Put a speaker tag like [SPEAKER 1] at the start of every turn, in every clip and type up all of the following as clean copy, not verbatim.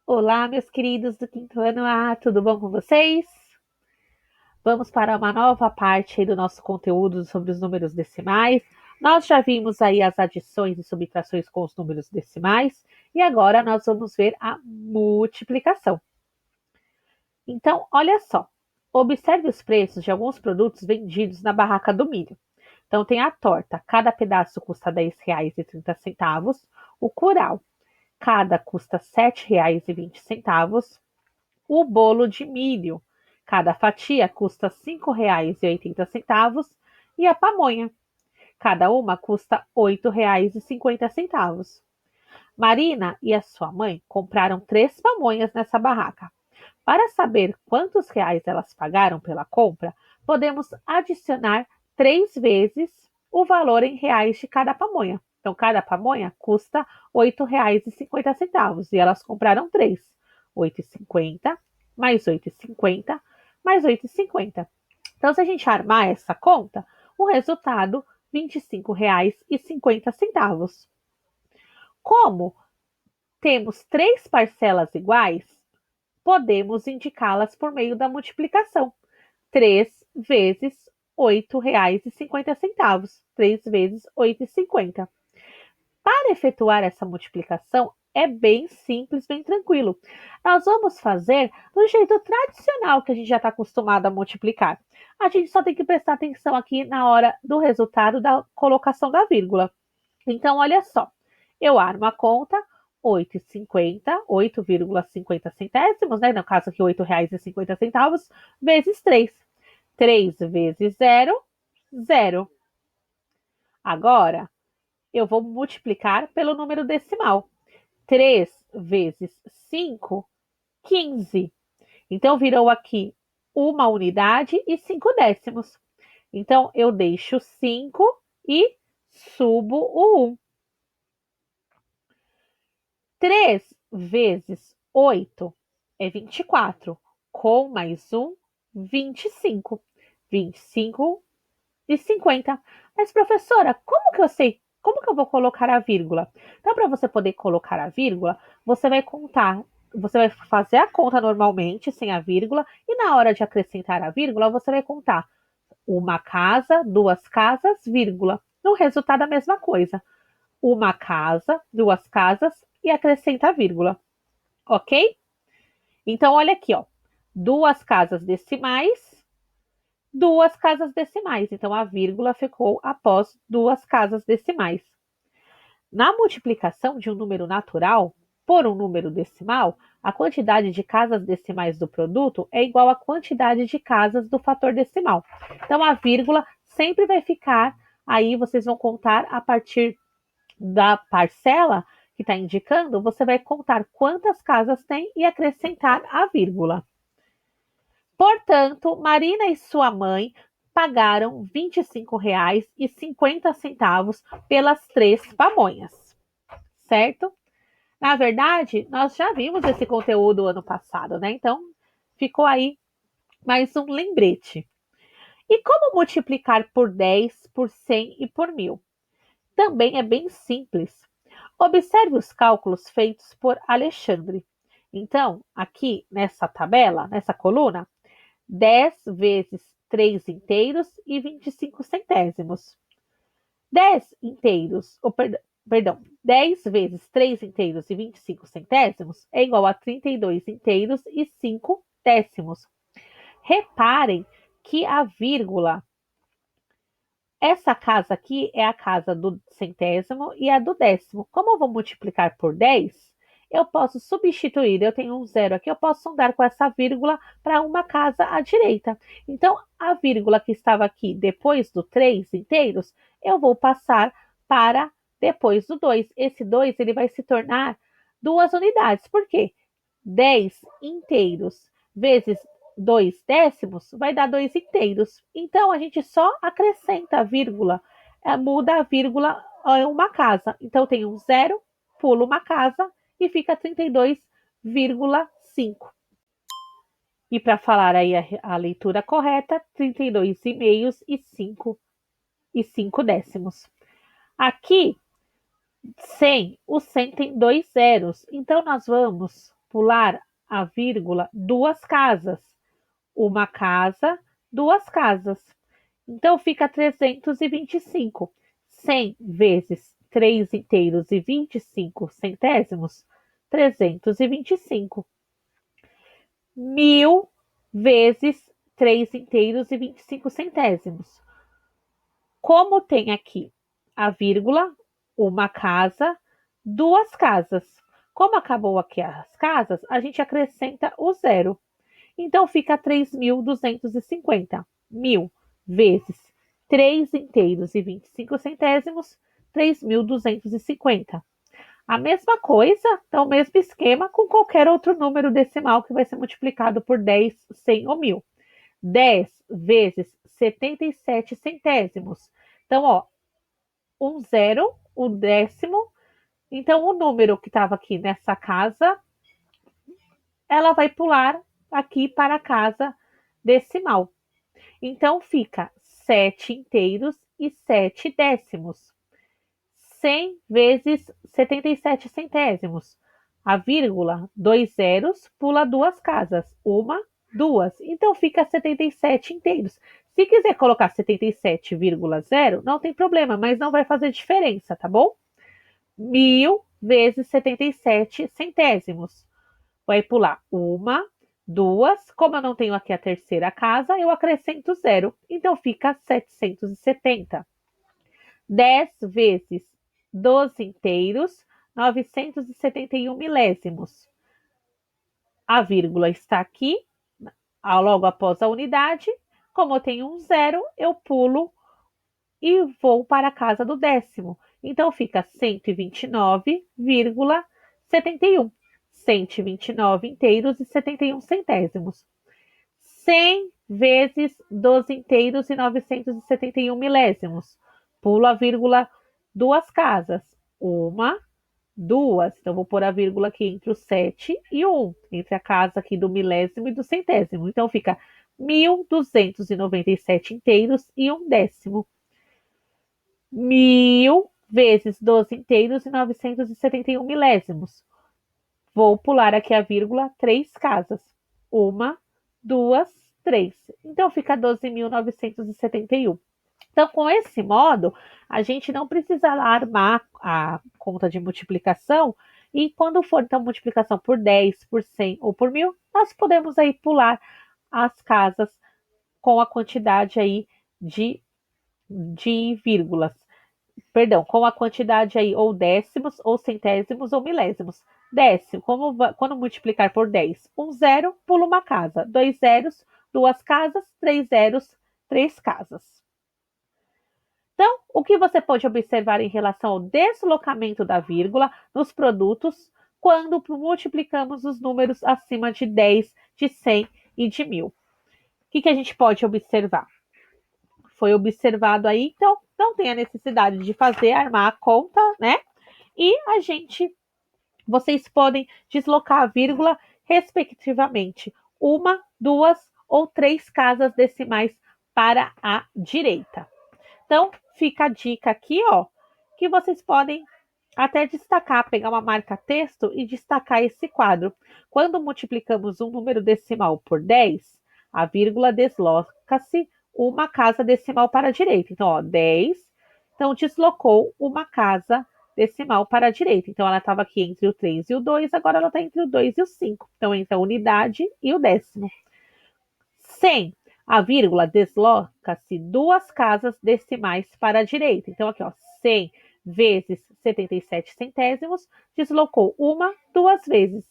[SPEAKER 1] Olá, meus queridos do quinto ano A, tudo bom com vocês? Vamos para uma nova parte aí do nosso conteúdo sobre os números decimais. Nós já vimos aí as adições e subtrações com os números decimais e agora nós vamos ver a multiplicação. Então, olha só, observe os preços de alguns produtos vendidos na barraca do milho. Então, tem a torta, cada pedaço custa R$ 10,30, o curau, cada custa R$ 7,20, o bolo de milho. Cada fatia custa R$ 5,80 e a pamonha. Cada uma custa R$ 8,50. Marina e a sua mãe compraram 3 pamonhas nessa barraca. Para saber quantos reais elas pagaram pela compra, podemos adicionar 3 vezes o valor em reais de cada pamonha. Então, cada pamonha custa R$ 8,50 e elas compraram 3. R$ 8,50 mais 8,50 mais 8,50. Então, se a gente armar essa conta, o resultado R$ 25,50. Como temos 3 parcelas iguais, podemos indicá-las por meio da multiplicação. 3 vezes R$ 8,50. 3 vezes R$ 8,50. Para efetuar essa multiplicação, é bem simples, bem tranquilo. Nós vamos fazer do jeito tradicional que a gente já está acostumado a multiplicar. A gente só tem que prestar atenção aqui na hora do resultado da colocação da vírgula. Então, olha só, eu armo a conta 8,50, 8,50 centésimos, né? No caso aqui, R$ 8,50, vezes 3. 3 vezes 0, 0. Agora, eu vou multiplicar pelo número decimal. 3 vezes 5, 15. Então, virou aqui uma unidade e 5 décimos. Então, eu deixo 5 e subo o 1. 3 vezes 8 é 24. Com mais 1, 25. 25 e 50. Mas, professora, como que eu sei? Como que eu vou colocar a vírgula? Então, para você poder colocar a vírgula, você vai contar. Você vai fazer a conta normalmente, sem a vírgula, e na hora de acrescentar a vírgula, você vai contar uma casa, 2 casas, vírgula. No resultado, a mesma coisa. Uma casa, 2 casas e acrescenta a vírgula. Ok? Então, olha aqui, ó. 2 casas decimais, 2 casas decimais. Então, a vírgula ficou após 2 casas decimais. Na multiplicação de um número natural por um número decimal, a quantidade de casas decimais do produto é igual à quantidade de casas do fator decimal. Então, a vírgula sempre vai ficar aí, vocês vão contar a partir da parcela que está indicando, você vai contar quantas casas tem e acrescentar a vírgula. Portanto, Marina e sua mãe pagaram R$ 25,50 pelas 3 pamonhas, certo? Na verdade, nós já vimos esse conteúdo ano passado, né? Então, ficou aí mais um lembrete. E como multiplicar por 10, por 100 e por 1000? Também é bem simples. Observe os cálculos feitos por Alexandre. Então, aqui nessa tabela, nessa coluna, 10 vezes 3 inteiros e 25 centésimos. 10 inteiros, perdão, 10 vezes 3 inteiros e 25 centésimos é igual a 32 inteiros e 5 décimos. Reparem que a vírgula, essa casa aqui é a casa do centésimo e a do décimo. Como eu vou multiplicar por 10, eu posso substituir, eu tenho um zero aqui, eu posso andar com essa vírgula para uma casa à direita. Então, a vírgula que estava aqui depois do 3 inteiros, eu vou passar para depois do 2. Esse 2 ele vai se tornar 2 unidades. Por quê? 10 inteiros vezes 2 décimos vai dar 2 inteiros. Então, a gente só acrescenta a vírgula, muda a vírgula em uma casa. Então, tem um zero, pulo uma casa e fica 32,5. E para falar aí a leitura correta, 32,5 e 5 décimos. Aqui, 100, o 100 tem 2 zeros. Então, nós vamos pular a vírgula duas casas. Uma casa, duas casas. Então fica 325. 100 vezes 3 inteiros e 25 centésimos, 325. 1000 vezes 3 inteiros e 25 centésimos. Como tem aqui a vírgula, uma casa, duas casas. Como acabou aqui as casas, a gente acrescenta o zero. Então fica 3.250. 1000 vezes 3 inteiros e 25 centésimos, 3.250. A mesma coisa, então o mesmo esquema com qualquer outro número decimal que vai ser multiplicado por 10, 100 ou 1000. 10 vezes 77 centésimos. Então, ó, um zero, o décimo. Então, o número que estava aqui nessa casa, ela vai pular aqui para a casa decimal. Então, fica 7 inteiros e 7 décimos. 100 vezes 77 centésimos. A vírgula, dois zeros, pula duas casas. Uma, duas. Então, fica 77 inteiros. Se quiser colocar 77,0, não tem problema, mas não vai fazer diferença, tá bom? 1000 vezes 77 centésimos. Vai pular uma, duas. Como eu não tenho aqui a terceira casa, eu acrescento zero. Então fica 770. 10 vezes 12 inteiros, 971 milésimos. A vírgula está aqui, logo após a unidade. Como eu tenho um zero, eu pulo e vou para a casa do décimo. Então fica 129,71. 129 inteiros e 71 centésimos. 100 vezes 12 inteiros e 971 milésimos. Pulo a vírgula duas casas. Uma, duas. Então, vou pôr a vírgula aqui entre o 7 e o 1. Entre a casa aqui do milésimo e do centésimo. Então, fica 1.297 inteiros e um décimo. 1000 vezes 12 inteiros e 971 milésimos. Vou pular aqui a vírgula, três casas. Uma, duas, três. Então, fica 12.971. Então, com esse modo, a gente não precisa armar a conta de multiplicação e quando for, então, multiplicação por 10, por 100 ou por 1000, nós podemos aí pular as casas com a quantidade aí de vírgulas. Perdão, com a quantidade aí ou décimos, ou centésimos, ou milésimos. Décimo, quando multiplicar por 10, um zero, pula uma casa. Dois zeros, duas casas. Três zeros, três casas. Então, o que você pode observar em relação ao deslocamento da vírgula nos produtos quando multiplicamos os números acima de 10, de 100 e de 1000? O que a gente pode observar? Foi observado aí, então não tem a necessidade de armar a conta, né? E vocês podem deslocar a vírgula respectivamente, uma, duas ou três casas decimais para a direita. Então, fica a dica aqui, ó, que vocês podem até destacar, pegar uma marca texto e destacar esse quadro. Quando multiplicamos um número decimal por 10, a vírgula desloca-se uma casa decimal para a direita. Então, ó, 10. Então, deslocou uma casa decimal para a direita. Então, ela estava aqui entre o 3 e o 2, agora ela está entre o 2 e o 5. Então, entre a unidade e o décimo. 100. A vírgula desloca-se duas casas decimais para a direita. Então, aqui, ó, 100 vezes 77 centésimos, deslocou uma, duas vezes.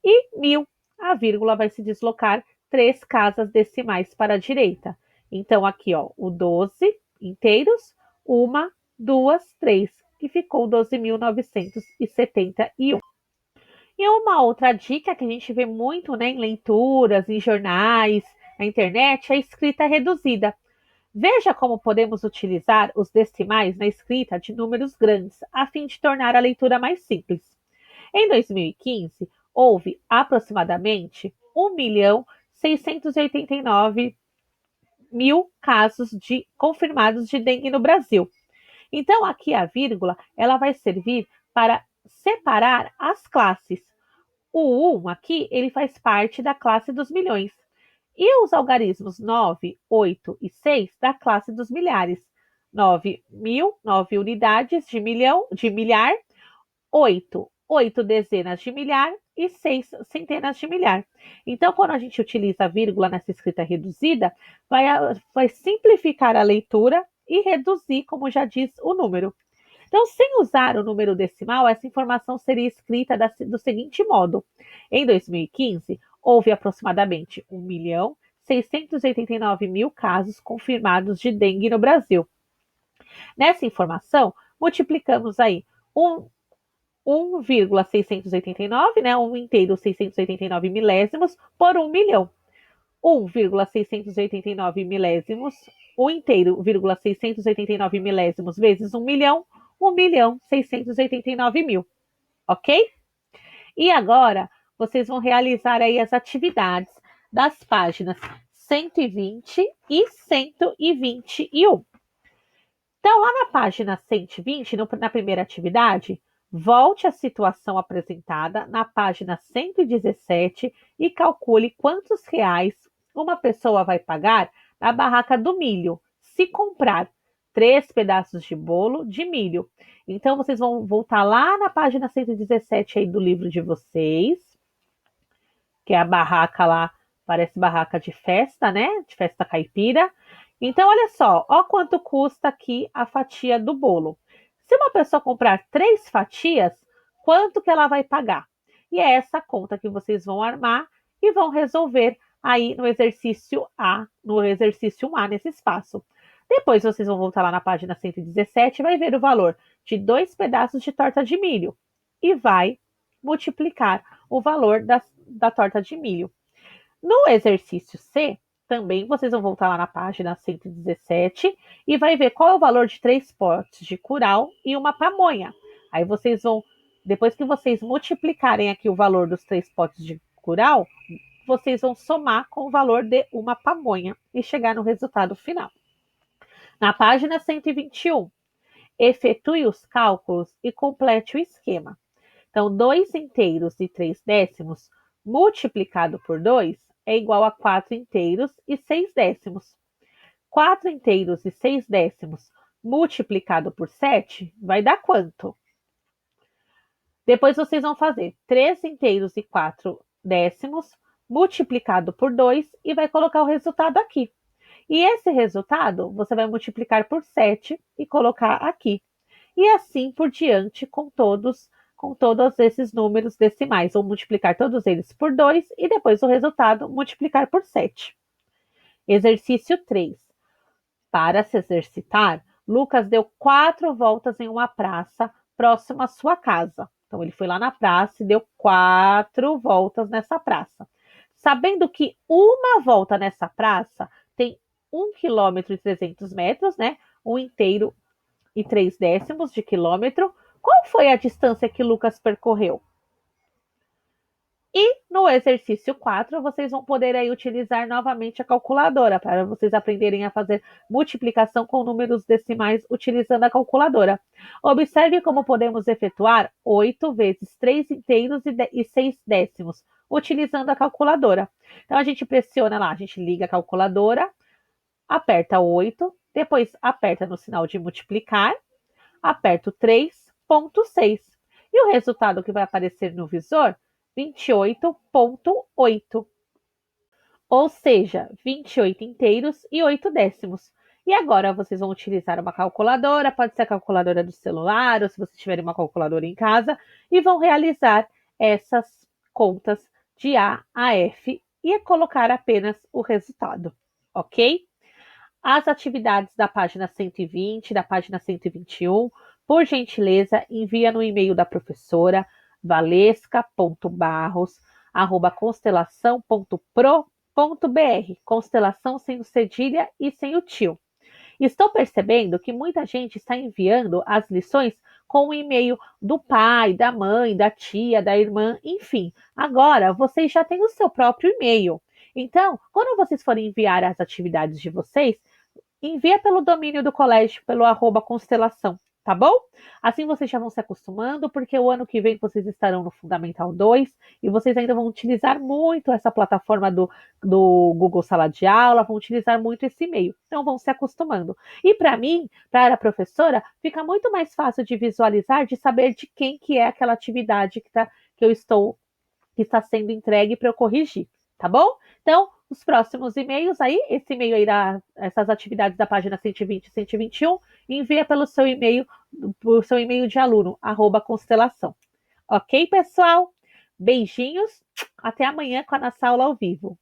[SPEAKER 1] E 1000, a vírgula vai se deslocar três casas decimais para a direita. Então, aqui, ó, o 12 inteiros, uma, duas, três, que ficou 12.971. E uma outra dica que a gente vê muito, né, em leituras, em jornais, na internet, é a escrita reduzida. Veja como podemos utilizar os decimais na escrita de números grandes, a fim de tornar a leitura mais simples. Em 2015, houve aproximadamente 1.689.000 casos confirmados de dengue no Brasil. Então, aqui a vírgula ela vai servir para separar as classes. O 1 aqui, ele faz parte da classe dos milhões. E os algarismos 9, 8 e 6 da classe dos milhares. 9.000, 9 unidades de milhão, de milhar, 8 dezenas de milhar e 6 centenas de milhar. Então, quando a gente utiliza a vírgula nessa escrita reduzida, vai simplificar a leitura e reduzir, como já diz o número. Então, sem usar o número decimal, essa informação seria escrita do seguinte modo: em 2015, houve aproximadamente 1.689.000 casos confirmados de dengue no Brasil. Nessa informação, multiplicamos aí 1,689, né, 1 inteiro 689 milésimos por 1 milhão. 1,689 milésimos, 1 inteiro, 689 milésimos vezes 1 milhão, 1.689.000, ok? E agora, vocês vão realizar aí as atividades das páginas 120 e 121. Então, lá na página 120, na primeira atividade, volte à situação apresentada na página 117 e calcule quantos reais uma pessoa vai pagar na barraca do milho se comprar 3 pedaços de bolo de milho. Então, vocês vão voltar lá na página 117 aí do livro de vocês, que é a barraca lá, parece barraca de festa, né? De festa caipira. Então, olha só, ó quanto custa aqui a fatia do bolo. Se uma pessoa comprar 3 fatias, quanto que ela vai pagar? E é essa conta que vocês vão armar e vão resolver aí no exercício A, nesse espaço. Depois vocês vão voltar lá na página 117 e vai ver o valor de 2 pedaços de torta de milho e vai multiplicar o valor da torta de milho. No exercício C, também vocês vão voltar lá na página 117 e vai ver qual é o valor de 3 potes de curau e uma pamonha. Aí vocês vão, depois que vocês multiplicarem aqui o valor dos 3 potes de curau, vocês vão somar com o valor de uma pamonha e chegar no resultado final. Na página 121, efetue os cálculos e complete o esquema. Então, 2 inteiros e 3 décimos multiplicado por 2 é igual a 4 inteiros e 6 décimos. 4 inteiros e 6 décimos multiplicado por 7 vai dar quanto? Depois vocês vão fazer 3 inteiros e 4 décimos multiplicado por 2 e vai colocar o resultado aqui. E esse resultado você vai multiplicar por 7 e colocar aqui. E assim por diante com todos esses números decimais. Vou multiplicar todos eles por 2 e depois o resultado multiplicar por 7. Exercício 3. Para se exercitar, Lucas deu 4 voltas em uma praça próxima à sua casa. Então, ele foi lá na praça e deu 4 voltas nessa praça. Sabendo que uma volta nessa praça tem 1 quilômetro e 300 metros, né? 1 inteiro e 3 décimos de quilômetro. Qual foi a distância que Lucas percorreu? E no exercício 4, vocês vão poder aí utilizar novamente a calculadora para vocês aprenderem a fazer multiplicação com números decimais utilizando a calculadora. Observe como podemos efetuar 8 vezes 3 inteiros e 6 décimos utilizando a calculadora. Então, a gente pressiona lá, a gente liga a calculadora, aperta 8, depois aperta no sinal de multiplicar, aperta o 3,6. E o resultado que vai aparecer no visor, 28,8. Ou seja, 28 inteiros e 8 décimos. E agora vocês vão utilizar uma calculadora, pode ser a calculadora do celular, ou se vocês tiverem uma calculadora em casa, e vão realizar essas contas de A a F e colocar apenas o resultado, ok? As atividades da página 120, da página 121, por gentileza, envia no e-mail da professora valesca.barros@constelação.pro.br, constelação sem o cedilha e sem o tio. Estou percebendo que muita gente está enviando as lições com o e-mail do pai, da mãe, da tia, da irmã, enfim. Agora vocês já têm o seu próprio e-mail. Então, quando vocês forem enviar as atividades de vocês, envia pelo domínio do colégio, pelo @constelação. tá bom? Assim vocês já vão se acostumando, porque o ano que vem vocês estarão no Fundamental 2 e vocês ainda vão utilizar muito essa plataforma do Google Sala de Aula, vão utilizar muito esse e-mail. Então vão se acostumando. E para mim, para a professora, fica muito mais fácil de visualizar, de saber de quem que é aquela atividade que eu estou que está sendo entregue para eu corrigir, tá bom? Então, os próximos e-mails aí, esse e-mail irá, essas atividades da página 120 e 121, envia pelo seu e-mail de aluno, @constelação. Ok, pessoal? Beijinhos, até amanhã com a nossa aula ao vivo.